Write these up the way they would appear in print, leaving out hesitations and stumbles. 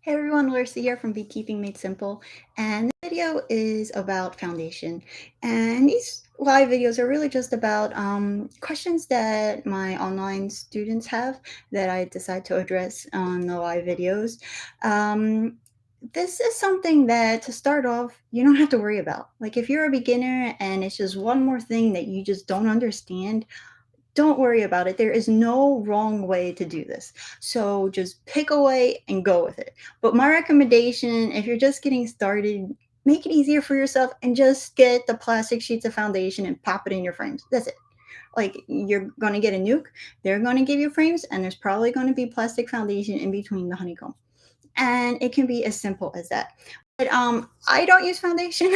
Hey everyone, Larissa here from Beekeeping Made Simple, and this video is about foundation. And these live videos are really just about questions that my online students have that I decide to address on the live videos. Um, this is something that, to start off, you don't have to worry about. Like, if you're a beginner and it's just one more thing that you just don't understand, don't worry about it. There is no wrong way to do this. So just pick a way and go with it. But my recommendation, if you're just getting started, make it easier for yourself and just get the plastic sheets of foundation and pop it in your frames. That's it. Like, you're going to get a nuke, they're going to give you frames, and there's probably going to be plastic foundation in between the honeycomb. And it can be as simple as that. But I don't use foundation.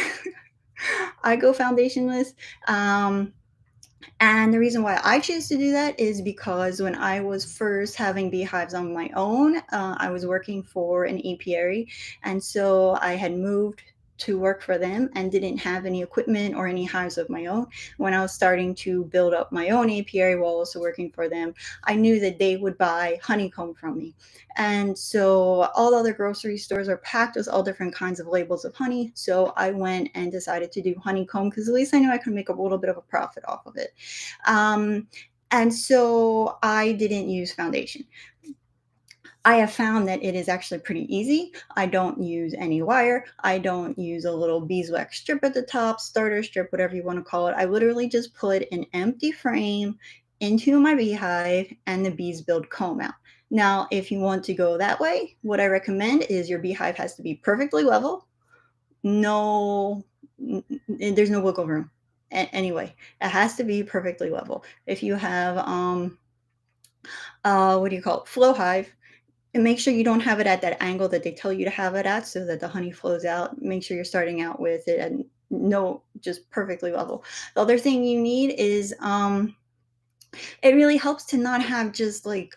I go foundationless. And the reason why I choose to do that is because when I was first having beehives on my own, I was working for an apiary. And so I had moved to work for them and didn't have any equipment or any hives of my own. When I was starting to build up my own apiary while also working for them, I knew that they would buy honeycomb from me. And so all other grocery stores are packed with all different kinds of labels of honey. So I went and decided to do honeycomb because at least I knew I could make a little bit of a profit off of it. Um, and so I didn't use foundation. I have found that it is actually pretty easy. I don't use any wire. I don't use a little beeswax strip at the top, starter strip, whatever you want to call it. I literally just put an empty frame into my beehive and the bees build comb out. Now, if you want to go that way, what I recommend is your beehive has to be perfectly level. No, there's no wiggle room. Anyway, it has to be perfectly level. If you have what do you call it, flow hive, and make sure you don't have it at that angle that they tell you to have it at so that the honey flows out. Make sure you're starting out with it and no, just perfectly level. The other thing you need is it really helps to not have just like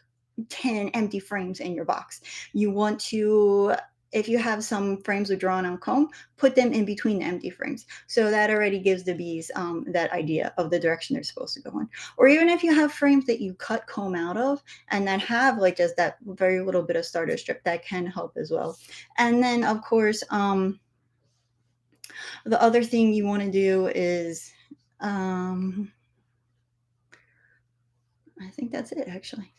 10 empty frames in your box. You want to, if you have some frames with drawn on comb, put them in between the empty frames. So that already gives the bees that idea of the direction they're supposed to go in. Or even if you have frames that you cut comb out of and that have like just that very little bit of starter strip, that can help as well. And then, of course, the other thing you want to do is, I think that's it actually.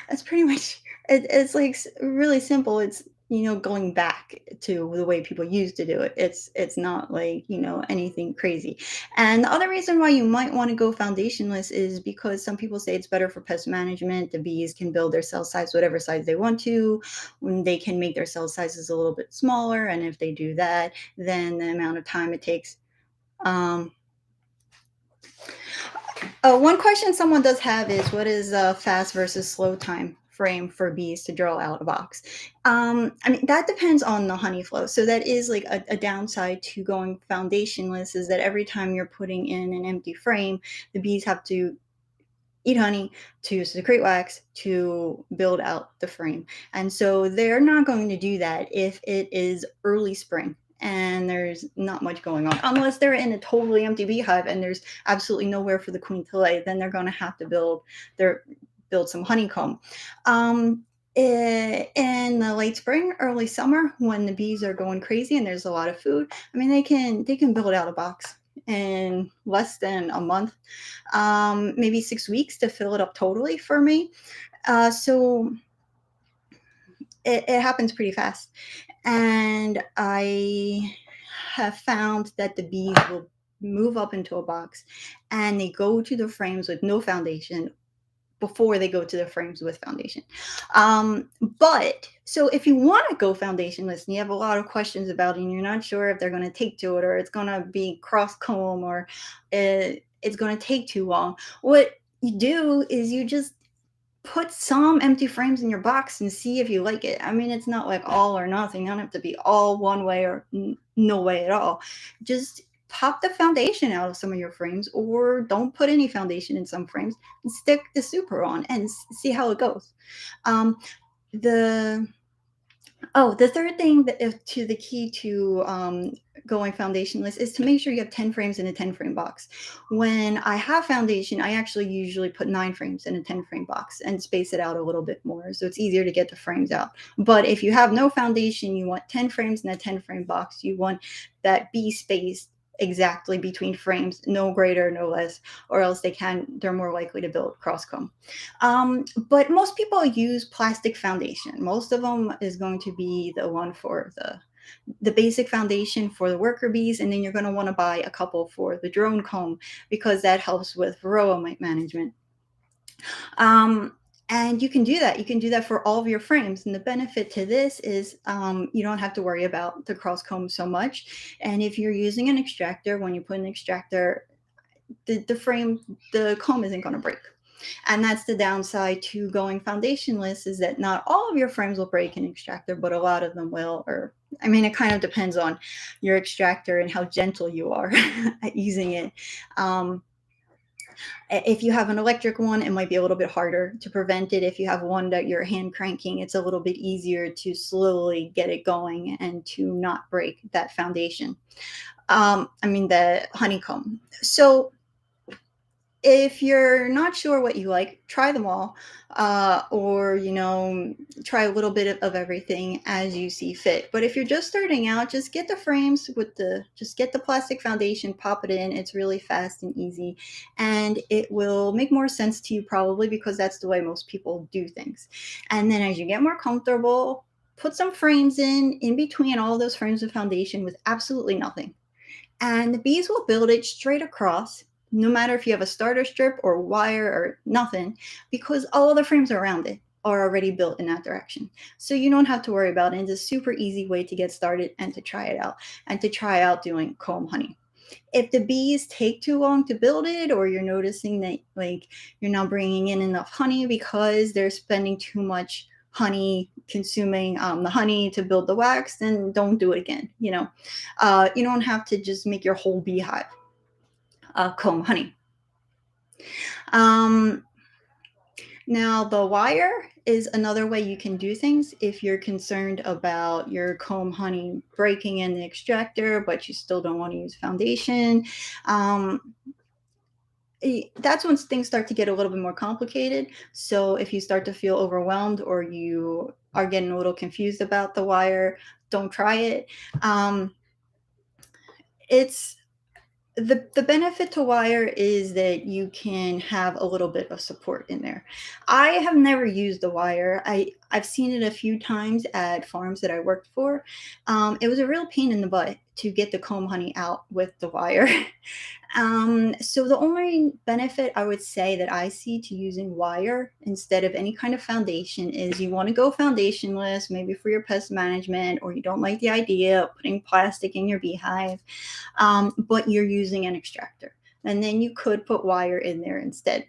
That's pretty much it's like really simple. It's, going back to the way people used to do it. It's not like, anything crazy. And the other reason why you might want to go foundationless is because some people say it's better for pest management. The bees can build their cell size whatever size they want to, when they can make their cell sizes a little bit smaller, and if they do that, then the amount of time it takes. One question someone does have is, what is a fast versus slow time frame for bees to draw out a box? I mean, that depends on the honey flow. So that is like a downside to going foundationless, is that every time you're putting in an empty frame, the bees have to eat honey, to secrete wax, to build out the frame. And so they're not going to do that if it is early spring and there's not much going on, unless they're in a totally empty beehive and there's absolutely nowhere for the queen to lay. Then they're going to have to build some honeycomb. In the late spring, early summer, when the bees are going crazy and there's a lot of food, I mean, they can build out a box in less than a month, maybe 6 weeks to fill it up totally for me. So it happens pretty fast. And I have found that the bees will move up into a box and they go to the frames with no foundation before they go to the frames with foundation. But so if you want to go foundationless and you have a lot of questions about it and you're not sure if they're going to take to it, or it's going to be cross comb, or it's going to take too long, what you do is you just put some empty frames in your box and see if you like it. I mean, it's not like all or nothing. You don't have to be all one way or no way at all. Just pop the foundation out of some of your frames, or don't put any foundation in some frames and stick the super on and see how it goes. Um, the Oh, the third thing that to the key to going foundationless is to make sure you have 10 frames in a 10 frame box. When I have foundation, I actually usually put 9 frames in a 10 frame box and space it out a little bit more. So it's easier to get the frames out. But if you have no foundation, you want 10 frames in a 10 frame box. You want that B space exactly between frames, no greater, no less, or else they're more likely to build cross comb. But most people use plastic foundation. Most of them is going to be the one for the basic foundation for the worker bees, and then you're going to want to buy a couple for the drone comb because that helps with varroa mite management. Um, and you can do that. You can do that for all of your frames. And the benefit to this is you don't have to worry about the cross comb so much. And if you're using an extractor, when you put an extractor, the comb isn't going to break. And that's the downside to going foundationless, is that not all of your frames will break in extractor, but a lot of them will. Or I mean, it kind of depends on your extractor and how gentle you are at using it. um, if you have an electric one, it might be a little bit harder to prevent it. If you have one that you're hand cranking, it's a little bit easier to slowly get it going and to not break that foundation. I mean, the honeycomb. So if you're not sure what you like, try them all, or try a little bit of everything as you see fit. But if you're just starting out, just get the frames just get the plastic foundation, pop it in. It's really fast and easy, and it will make more sense to you probably because that's the way most people do things. And then as you get more comfortable, put some frames in between all those frames of foundation with absolutely nothing, and the bees will build it straight across, no matter if you have a starter strip or wire or nothing, because all of the frames around it are already built in that direction. So you don't have to worry about it. It's a super easy way to get started and to try it out, and to try out doing comb honey. If the bees take too long to build it, or you're noticing that like you're not bringing in enough honey because they're spending too much honey consuming the honey to build the wax, then don't do it again. You don't have to just make your whole beehive comb honey. um, Now, the wire is another way you can do things if you're concerned about your comb honey breaking in the extractor, but you still don't want to use foundation. um, that's when things start to get a little bit more complicated. So if you start to feel overwhelmed, or you are getting a little confused about the wire, don't try it. Um, it's the benefit to wire is that you can have a little bit of support in there. I have never used the wire. I've seen it a few times at farms that I worked for. It was a real pain in the butt to get the comb honey out with the wire. So the only benefit I would say that I see to using wire instead of any kind of foundation is you want to go foundationless, maybe for your pest management, or you don't like the idea of putting plastic in your beehive, but you're using an extractor. And then you could put wire in there instead.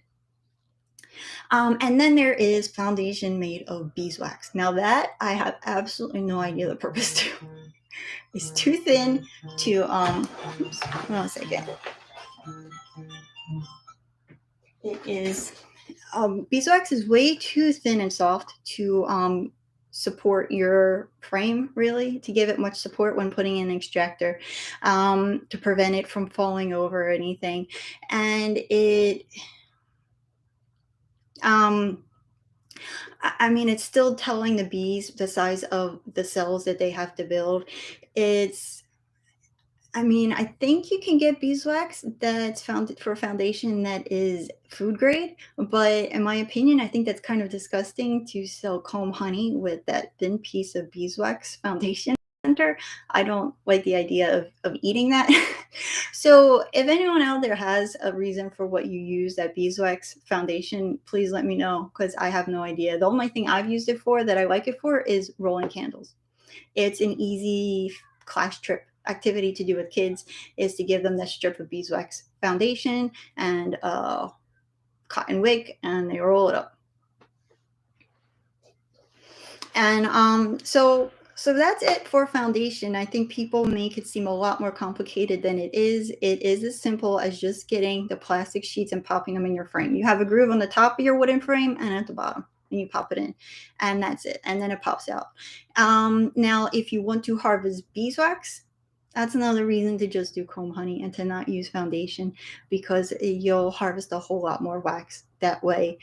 And then there is foundation made of beeswax. Now that I have absolutely no idea the purpose to. It's too thin to oops, hold on a second. It is beeswax is way too thin and soft to support your frame, really, to give it much support when putting in an extractor, to prevent it from falling over or anything. And um, I mean, it's still telling the bees the size of the cells that they have to build. It's I mean, I think you can get beeswax that's found for foundation that is food grade, but in my opinion, I think that's kind of disgusting to sell comb honey with that thin piece of beeswax foundation center. I don't like the idea of eating that. So, if anyone out there has a reason for what you use that beeswax foundation, please let me know because I have no idea. The only thing I've used it for that I like it for is rolling candles. It's an easy class trip activity to do with kids, is to give them this strip of beeswax foundation and a cotton wick, and they roll it up. And so that's it for foundation. I think people make it seem a lot more complicated than it is. It is as simple as just getting the plastic sheets and popping them in your frame. You have a groove on the top of your wooden frame and at the bottom. and you pop it in, and that's it. And then it pops out. Now, if you want to harvest beeswax, that's another reason to just do comb honey and to not use foundation, because you'll harvest a whole lot more wax that way.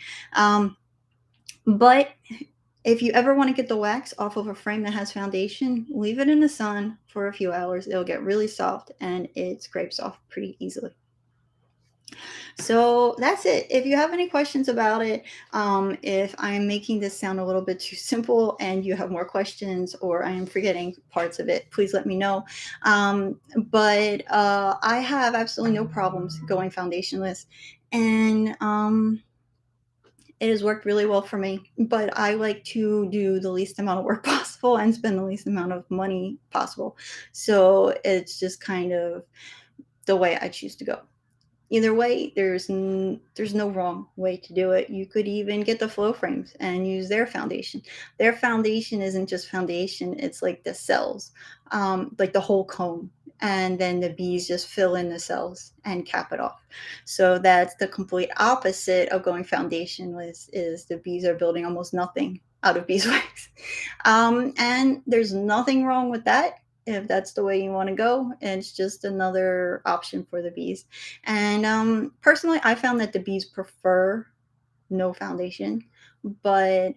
But if you ever want to get the wax off of a frame that has foundation, leave it in the sun for a few hours. It'll get really soft and it scrapes off pretty easily. So that's it. If you have any questions about it, if I'm making this sound a little bit too simple and you have more questions or I am forgetting parts of it, please let me know. But I have absolutely no problems going foundationless. And it has worked really well for me, but I like to do the least amount of work possible and spend the least amount of money possible. So it's just kind of the way I choose to go. Either way, there's no wrong way to do it. You could even get the flow frames and use their foundation. Their foundation isn't just foundation, it's like the cells, like the whole comb, and then the bees just fill in the cells and cap it off. So that's the complete opposite of going foundationless. Is the bees are building almost nothing out of beeswax. And there's nothing wrong with that if that's the way you want to go. It's just another option for the bees. And personally, I found that the bees prefer no foundation, but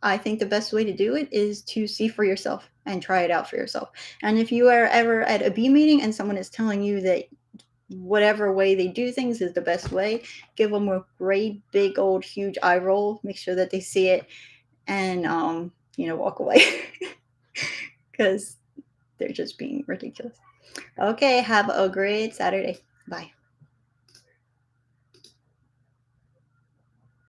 I think the best way to do it is to see for yourself and try it out for yourself. And if you are ever at a bee meeting and someone is telling you that whatever way they do things is the best way, give them a great big old huge eye roll. Make sure that they see it, and walk away because they're just being ridiculous. Okay, have a great Saturday. Bye.